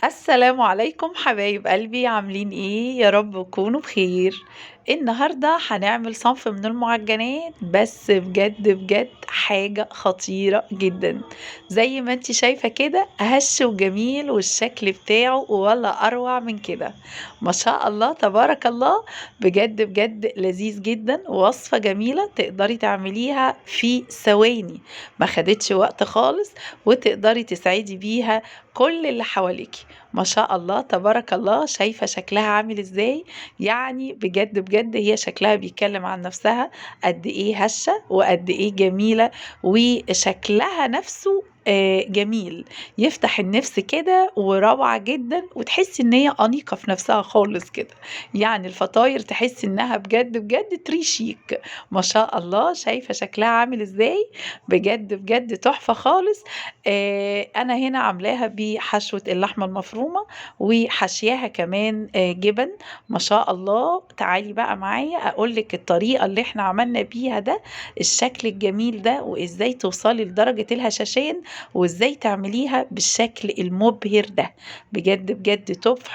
السلام عليكم حبايب قلبي، عاملين ايه؟ يا رب تكونوا بخير. النهاردة هنعمل صنف من المعجنات، بس بجد بجد حاجة خطيرة جدا. زي ما انت شايفة كده، هش وجميل، والشكل بتاعه ولا اروع من كده. ما شاء الله تبارك الله. بجد بجد لذيذ جدا، وصفة جميلة تقدري تعمليها في ثواني، ما خدتش وقت خالص، وتقدري تسعدي بيها كل اللي حواليكي. ما شاء الله تبارك الله. شايفة شكلها عامل ازاي؟ يعني بجد بجد هي شكلها بيتكلم عن نفسها، قد ايه هشة وقد ايه جميلة، وشكلها نفسه جميل، يفتح النفس كده، وروعة جدا، وتحس ان هي أنيقة في نفسها خالص كده. يعني الفطاير تحس انها بجد بجد تريشيك. ما شاء الله. شايفة شكلها عامل ازاي؟ بجد بجد تحفة خالص. انا هنا عاملاها بحشوة اللحمة المفرومة، وحشياها كمان جبن. ما شاء الله. تعالي بقى معايا اقولك الطريقة اللي احنا عملنا بيها ده، الشكل الجميل ده، وازاي توصلي لدرجة الهشاشين، وازاي تعمليها بالشكل المبهر ده. بجد بجد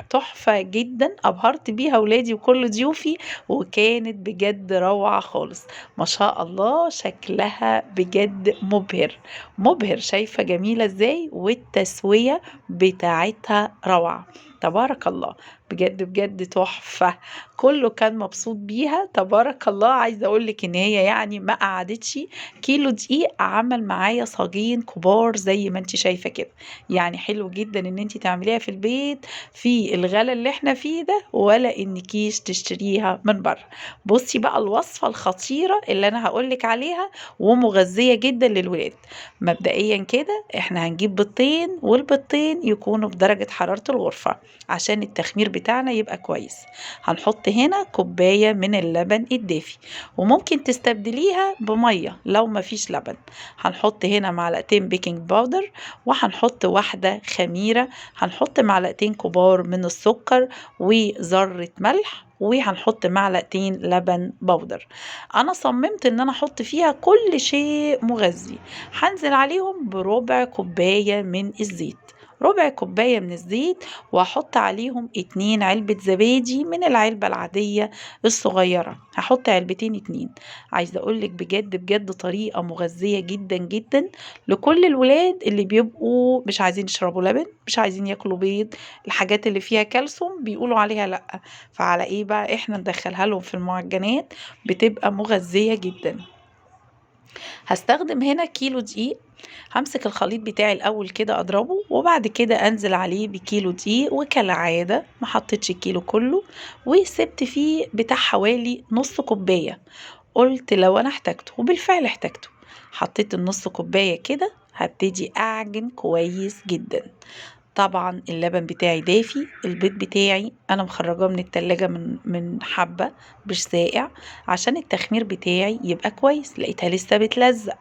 تحفة جدا. ابهرت بيها ولادي وكل ضيوفي، وكانت بجد روعة خالص. ما شاء الله. شكلها بجد مبهر مبهر. شايفة جميلة ازاي؟ والتسوية بتاعتها روعة. تبارك الله. بجد بجد تحفة. كله كان مبسوط بيها. تبارك الله. عايزة اقولك ان هي يعني ما قعدتش كيلو دقيق، عمل معايا صاجين كبار زي ما انت شايفة كده. يعني حلو جدا ان انت تعمليها في البيت في الغلا اللي احنا فيه ده، ولا انكيش تشتريها من بره. بصي بقى الوصفة الخطيرة اللي انا هقولك عليها، ومغذية جدا للولاد. مبدئيا كده احنا هنجيب بيضتين، والبيضتين يكونوا في درجة حرارة الغرفة عشان التخمير بتاعنا يبقى كويس. هنحط هنا كوباية من اللبن الدافي، وممكن تستبدليها بمية لو مفيش لبن. هنحط هنا معلقتين بيكنج باودر، وهنحط واحدة خميرة. هنحط معلقتين كبار من السكر، وذرة ملح، وهنحط معلقتين لبن بودر. انا صممت ان انا احط فيها كل شيء مغذي. هنزل عليهم بربع كوباية من الزيت، ربع كوباية من الزيت. وهحط عليهم 2 علبة زبادي من العلبة العادية الصغيرة. هحط علبتين 2. عايزة اقولك بجد بجد طريقة مغذية جدا جدا لكل الولاد اللي بيبقوا مش عايزين يشربوا لبن، مش عايزين ياكلوا بيض. الحاجات اللي فيها كالسيوم بيقولوا عليها لأ، فعلى ايه بقى احنا ندخلها لهم في المعجنات؟ بتبقى مغذية جدا. هستخدم هنا كيلو دقيق. همسك الخليط بتاعي الاول كده اضربه، وبعد كده انزل عليه بكيلو دقيق، وكالعادة ما حطيتش الكيلو كله، وسبت فيه بتاع حوالي نص كوباية. قلت لو انا احتاجته، وبالفعل احتاجته. حطيت النص كوباية كده. هبتدي اعجن كويس جدا. طبعا اللبن بتاعي دافي، البيض بتاعي انا مخرجاه من التلاجة من حبة، مش ساقع، عشان التخمير بتاعي يبقى كويس. لقيتها لسه بتلزق،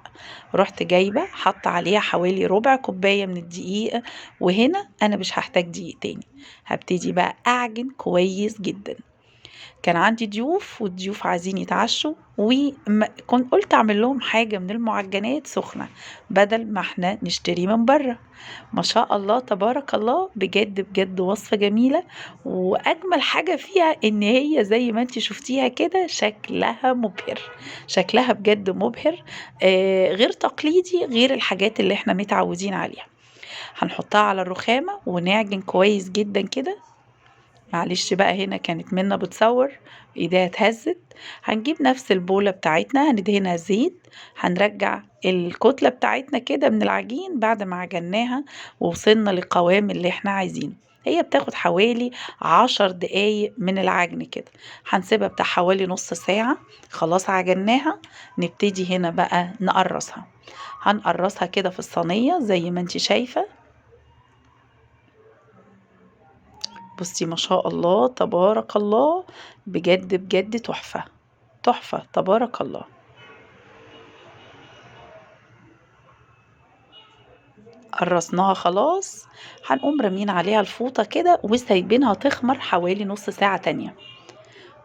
رحت جايبة حط عليها حوالي ربع كوباية من الدقيق. وهنا انا مش هحتاج دقيق تاني. هبتدي بقى اعجن كويس جدا. كان عندي ضيوف، والضيوف عايزين يتعشوا، وكنت قلت اعمل لهم حاجة من المعجنات سخنة، بدل ما احنا نشتري من بره. ما شاء الله تبارك الله. بجد بجد وصفة جميلة. واجمل حاجة فيها ان هي زي ما انت شفتيها كده، شكلها مبهر. شكلها بجد مبهر. غير تقليدي، غير الحاجات اللي احنا متعودين عليها. هنحطها على الرخامة ونعجن كويس جدا كده. معلش بقى هنا كانت منا بتصور، ايديها اتهزت. هنجيب نفس البولة بتاعتنا، هندهنها زيت. هنرجع الكتلة بتاعتنا كده من العجين بعد ما عجناها، ووصلنا للقوام اللي احنا عايزينه. هي بتاخد حوالي 10 دقايق من العجن كده. هنسيبها بتاع حوالي نص ساعة. خلاص عجناها. نبتدي هنا بقى نقرصها. هنقرصها كده في الصينية زي ما انت شايفة. بصي ما شاء الله تبارك الله. بجد بجد تحفة. تحفة تبارك الله. قرصناها خلاص. هنقوم رامين عليها الفوطة كده، وسايبينها تخمر حوالي نص ساعة تانية.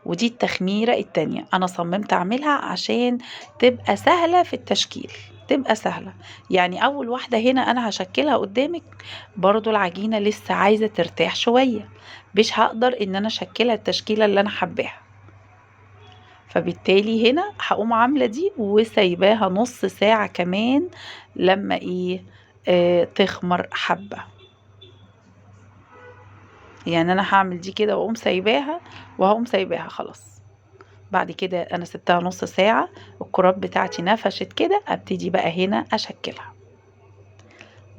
ودي التخميرة التانية، أنا صممت أعملها عشان تبقى سهلة في التشكيل، تبقى سهلة. يعني أول واحدة هنا أنا هشكلها قدامك برضو العجينة لسه عايزة ترتاح شوية، مش هقدر إن أنا أشكلها التشكيلة اللي أنا حباها، فبالتالي هنا هقوم عاملة دي وسايباها نص ساعة كمان لما ايه تخمر حبة. يعني انا هعمل دي كده واقوم سايباها وهقوم سايباها خلاص. بعد كده انا سبتها نص ساعة، الكرات بتاعتي نفشت كده، ابتدي بقى هنا اشكلها.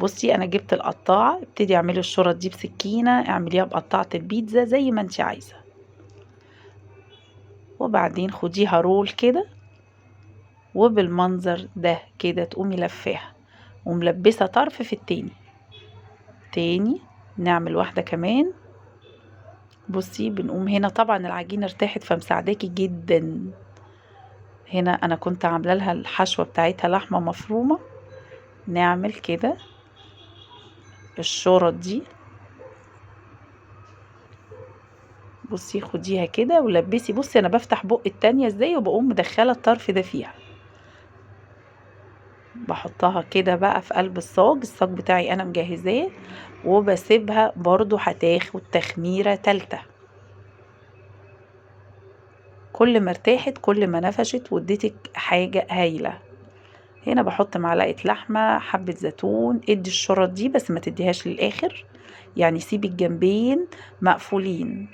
بصي انا جبت القطاعة، ابتدي اعملي الشرط دي بسكينة، اعمليها بقطاعة البيتزا زي ما انت عايزة، وبعدين خديها رول كده وبالمنظر ده كده تقومي لفاها وملبسة طرف في التاني. تاني نعمل واحدة كمان. بصي بنقوم هنا طبعا العجينة ارتاحت فمساعداكي جدا. هنا انا كنت عاملة لها الحشوة بتاعتها لحمة مفرومة، نعمل كده الشورت دي. بصي خديها كده ولبسي. بصي انا بفتح بق التانية ازاي وبقوم مدخلة الطرف ده فيها، بحطها كده بقى في قلب الصاج بتاعي انا مجهزاه، وبسيبها برضو هتاخد تخميرة تالتة. كل ما ارتاحت كل ما نفشت واديتك حاجة هايلة. هنا بحط معلقة لحمة، حبة زيتون، ادي الشرط دي بس ما تديهاش للاخر، يعني سيبي الجنبين مقفولين.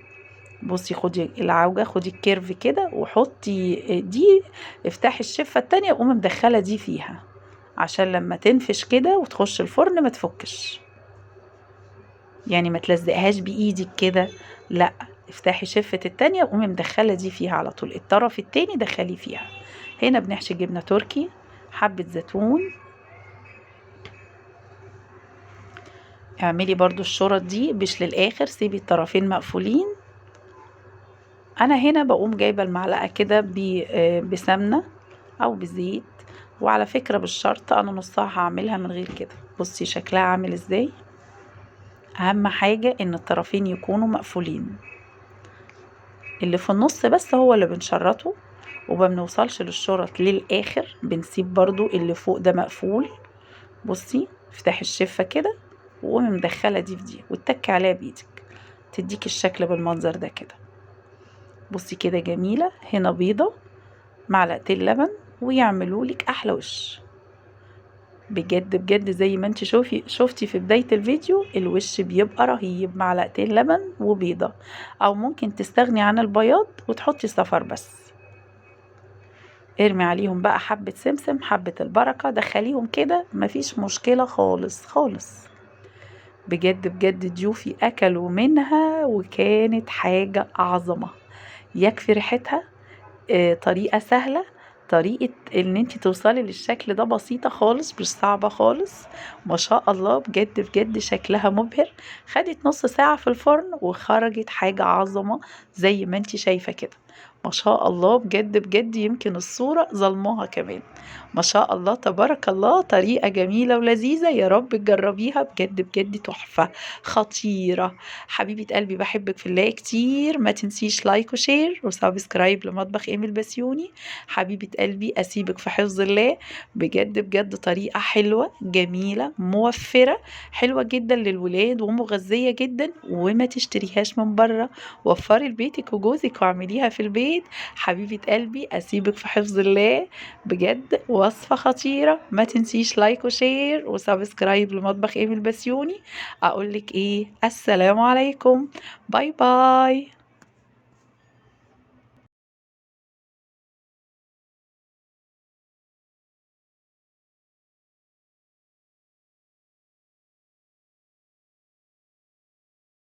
بصي خدي العوجة، خدي الكيرف كده وحطي دي، افتحي الشفة التانية وقومي مدخلة دي فيها عشان لما تنفش كده وتخش الفرن ما تفكش، يعني ما تلزقهاش بايدك كده، لا افتحي شفة التانية وقومي مدخلة دي فيها على طول، الطرف التاني دخلي فيها. هنا بنحشي جبنة تركي، حبة زيتون. اعملي برضو الشرط دي مش للاخر، سيبي الطرفين مقفولين. انا هنا بقوم جايبة المعلقة كده بسمنة او بزيت، وعلى فكرة بالشرط انا نصها هعملها من غير كده. بصي شكلها عامل ازاي. اهم حاجة ان الطرفين يكونوا مقفولين، اللي في النص بس هو اللي بنشرطه وما بنوصلش للشرط للاخر، بنسيب برضو اللي فوق ده مقفول. بصي افتحي الشفة كده وقومي مدخلة دي في دي واتكي عليها بايدك، تديك الشكل بالمنظر ده كده. بصي كده جميلة. هنا بيضة، معلقتين لبن، ويعملوا لك احلى وش. بجد بجد زي ما انت شفتي في بداية الفيديو الوش بيبقى رهيب. معلقتين لبن وبيضة، او ممكن تستغني عن البياض وتحطي صفر بس. ارمي عليهم بقى حبة سمسم، حبة البركة، دخليهم كده مفيش مشكلة خالص خالص. بجد بجد ضيوفي اكلوا منها وكانت حاجة عظمة، يكفي ريحتها. طريقة سهلة، طريقة ان انت توصلي للشكل ده بسيطة خالص، مش صعبة خالص. ما شاء الله بجد بجد شكلها مبهر. خدت نص ساعة في الفرن وخرجت حاجة عظمة زي ما انت شايفة كده. ما شاء الله بجد بجد، يمكن الصورة ظلمها كمان. ما شاء الله تبارك الله، طريقة جميلة ولذيذة، يا رب تجربيها. بجد بجد تحفة خطيرة. حبيبة قلبي بحبك في الله كتير، ما تنسيش لايك وشير وسبسكرايب لمطبخ إيمي البسيوني. حبيبة قلبي أسيبك في حفظ الله. بجد بجد طريقة حلوة جميلة موفرة، حلوة جدا للولاد ومغذية جدا، وما تشتريهاش من بره، وفري لبيتك وجوزك واعمليها في البيت. حبيبة قلبي أسيبك في حفظ الله. بجد وصفة خطيرة. ما تنسيش لايك وشير وسبسكرايب لمطبخ إيمي البسيوني. أقولك إيه، السلام عليكم، باي باي.